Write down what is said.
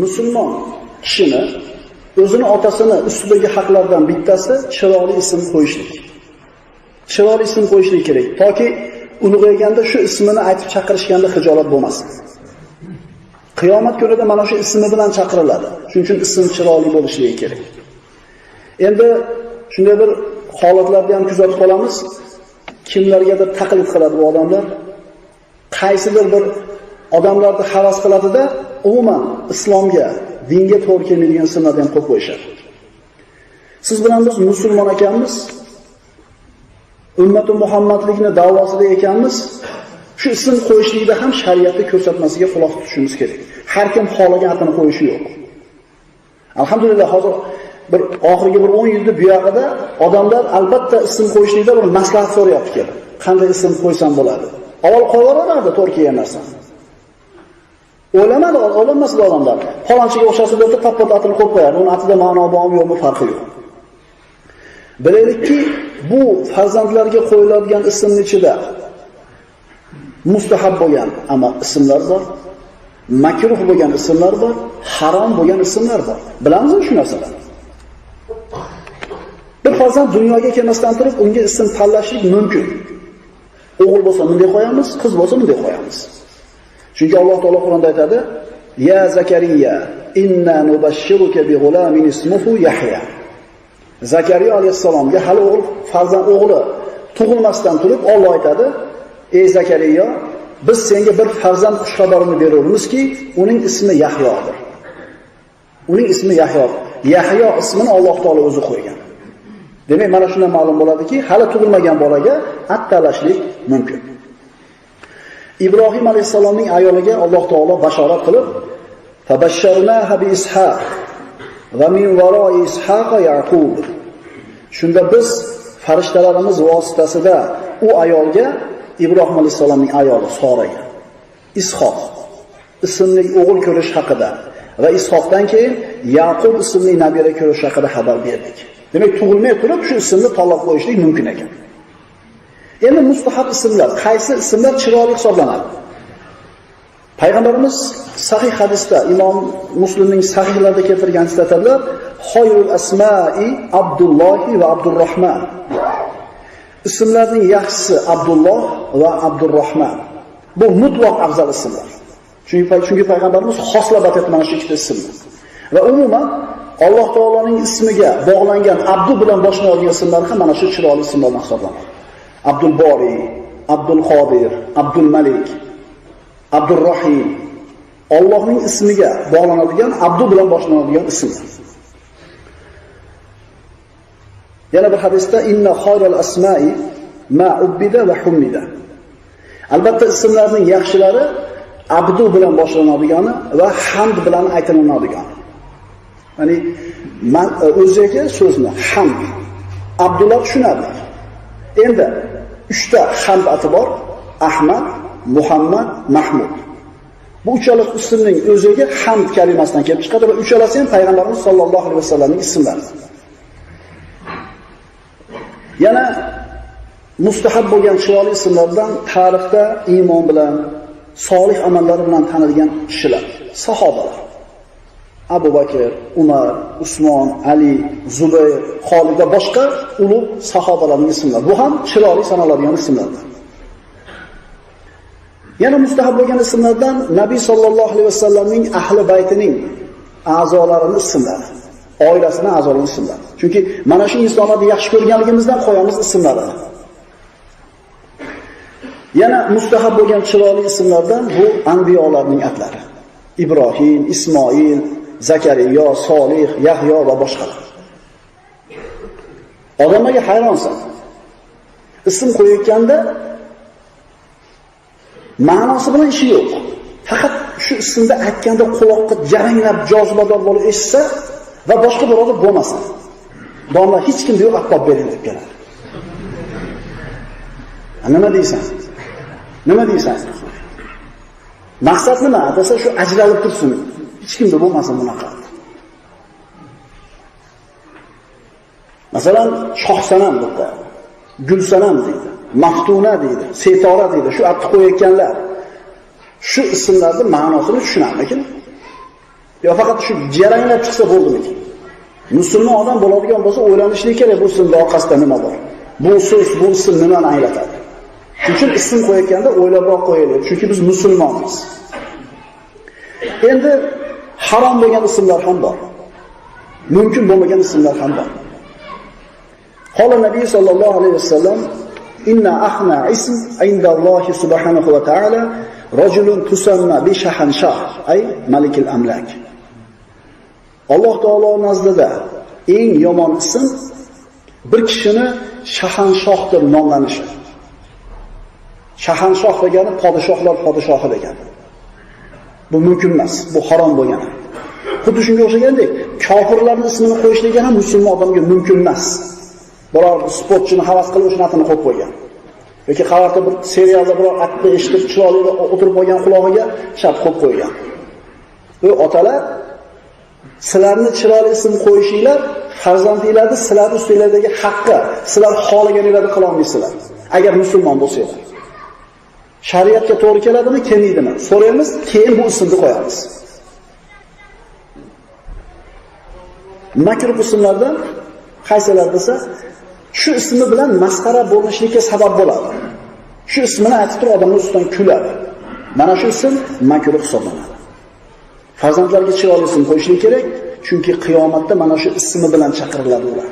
musulmon kishini o'zini otasini ustidagi haqlardan bittasi chiroyli ism qo'yishlik. Chiroyli ism qo'yishlik kerak, toki ulg'ayganda shu ismini aytib chaqirishganda xijolat bo'lmasin. Qiyomat kunida mana shu ismi bilan chaqiriladi. Shuning uchun ism chiroyli bo'lishligi kerak. Endi shunday bir holatlarni ham kuzatib qolamiz. Kimlargadir taqlid qiladi bu odamlar. Qaysidir bir odamlarni havas qiladida, umuman islomga, dinga to'g'ri kelmaydigan ismlarni ham qo'yib qo'yishadi. Siz bilan biz musulmon ekanmiz, ummati Muhammadlikni da'vosida ekanmiz. Shu ism qo'yishlikda ham shariatni ko'rsatmasiga quloq tutishimiz kerak. Har kim xohlagan atini qo'yishi yo'q. Alhamdulillah, hozir bir oxirgi bir 10 yilda bu yoqda odamlar albatta ism qo'yishlikda bir maslahat so'rayapti kerak. Qanday ism qo'ysam bo'ladi? Avval qo'yaveradi to'g'ri kelgan narsani. O'ylamasdi odamlar. Falonchiga o'xshasa bo'lsa tappat atini qo'yib qo'yadi. Uning atida ma'no bormi yo'qmi farqi yo'q. Bilaylikki, bu farzandlarga qo'yiladigan ismning ichida mustahab bo'lgan ama ismlar bor, makruh bo'lgan ismlar bor, harom bo'lgan ismlar bor. Bilamizmi shu narsalarni? Bir farzand dunyoga kelmasdan turib unga ism tanlashlik mumkin. O'g'il bo'lsa bunday qo'yamiz, qiz bo'lsa bunday qo'yamiz. Chunki Alloh taolo Qur'onda aytadi: "Ya Zakariya, inna nubashshiruka bi g'ulamin ismuhu Yahya." Zakariya alayhissalomga hali farzand o'g'li tug'ilmasdan turib Alloh aytadi: "Ey Zakariya, biz senga bir farzand xushxabarini beramizki, uning ismi Yahyodir." Uning ismi Yahyo. Yahyo ismini Alloh taolo o'zi qo'ygan. Demak, mana shundan ma'lum bo'ladiki, hali tug'ilmagan bolaga at tanlashlik mumkin. Ibrohim alayhissalomning ayoliga Alloh taolo bashorat qilib, "Tabashsharnaha bi Ishaq va min waroi Ishaq Yaqub." Shunda biz farishtalarimiz vositasida u ayolga, Ibrohim alayhissalomning ayoli Soraga Ishoq ismli o'g'il ko'rish haqida va Ishoqdan keyin Yaqub ismli nabira ko'rish haqida xabar berdik. Demak, tug'ilmay turib shu ismni tanlab qo'yishlik mumkin ekan. Endi mustahab ismlar, qaysi ismlar chiroyli hisoblanadi? Payg'ambarimiz sahih hadisda, Imom Muslimning sahihlarida keltirgan hadislar, "Xoyrul asma'i Abdulloh va Abdurrahman." Ismlarning yaxshisi Abdulloh va Abdurrahman. Bu mutlaq afzal ismlar. Chunki payg'ambarimiz xoslab aytgan mana shu ikkita ismni. Va umuman Alloh taoloning ismiga bog'langan Abdu bilan boshlanadigan ismlar ham mana shu chiroyli ismlardan hisoblanadi. Abdul Bori, Abdul Qodir, Abdul Malik, Abdul Rahim. Allohning ismiga bog'lanadigan Abdu bilan boshlanadigan ismlar. Yana bir hadisda inna khayral asma'i ma ubbida va humida. Albatta ismlarning yaxshilari Abdu bilan boshlanadigani va hamd bilan aytiladigani. Ya'ni o'ziga so'zni hamd, Abdullah tushunadi. Endi 3 ta hamd ati bor: Ahmad, Muhammad, Mahmud. Bu uchala ismning o'ziga hamd kalimasidan kelib chiqadi va uchalasi ham payg'ambarimiz sollallohu alayhi vasallamning ismlari. Yana mustahab bo'lgan chiroyli ismlardan tarixda iymon bilan, solih amallar bilan tanilgan kishilar, sahobalar. Abu Bakr, Umar, Usmon, Ali, Zubayr, Xolid va boshqa ulug' sahobalarning ismlari. Bu ham chiroyli sanaladigan ismlardir. Yana mustahab bo'lgan ismlardan Nabiy sollallohu alayhi vasallamning ahli baytining a'zolarining ismlari, oilasining a'zolarining ismlari. Chunki mana shu insonlarni yaxshi ko'rganligimizdan qo'yamiz ismlarini. Yana mustahab bo'lgan chiroyli ismlardan bu anbiyolarning atlari. Ibrohim, Ismoil, Zakariya, Solih, Yahyo va boshqalar. Odamlarga hayronsan. Ism qo'yayotganda ma'nosi bilan ishi yo'q. Faqat shu ismni aytganda quloqqa jaranglab, jozibador bo'lib eshitsa va boshqa birovga bo'lmasin. Domla hech kim yo'q, aqob bering deb keladi. Nima deysan? Nima deysan? Maqsad nima? Desa shu ajralib tursin. Hech kimda bo'lmasin bunaqa. Masalan, Shohsanam deb, Gulsanam deydi, Maftuna deydi, Setora deydi. Shu atni qo'yayotganlar shu ismlarning ma'nosini tushunadi, lekin Yo faqat shu jaranglab chiqsa bo'ldimi? Musulmon odam bo'ladigan bo'lsa, o'ylanishligi kerak bu ismning orqasida nima bor. Bu so'z, bu ism nimani anglatadi? Shuning uchun ism qo'yayotganda o'ylabroq qo'yaylik, chunki biz musulmonmiz. Endi harom bo'lgan ismlar ham bor. Mumkin bo'lmagan ismlar ham bor. Qala Nabiy sallallohu alayhi vasallam: "Inna ahna ism indallohi subhanahu va ta'ala rajulun tusamma bi shahanshah, ay malikil amlak." Alloh taolo nazdida eng yomon ism bir kishini shahanshoh deb nomlanishi. Shahanshoh degani podshohlar podshohi degani. Bu mumkin emas, bu harom bo'lgani. Xuddi shunga o'xshagandek, kofirlarning ismini qo'yishlik ham musulmon odamga mumkin emas. Biror sportchini havas qilib o'sha natini qo'yib qo'ygan. yoki qavarda bir serialda biror atni eshitib chiroyli o'tirib qolgan qulog'iga shart qo'yib qo'ygan. Bu otalar sizlarni chiroyli ism qo'yishinglar farzandinglarni sizlar ustinglardagi haqqi, sizlar xohlaganinglarni qila olmaysizlar. Agar musulmon bo'lsanglar. Shariatga to'g'ri keladimi, kelmaydimi? So'raymiz, keyin bu ismni qo'yamiz. Makruh ismlardan qaysilar desa, shu ismi bilan masxara bo'lishlikka sabab bo'ladi. Shu ismini aytib turib odamlar ustidan kuladi. Mana shu ism makruh hisoblanadi. Farzandlarga chiroyli ism qo'yishlik kerak, chunki qiyomatda mana shu ismi bilan chaqiriladi ular.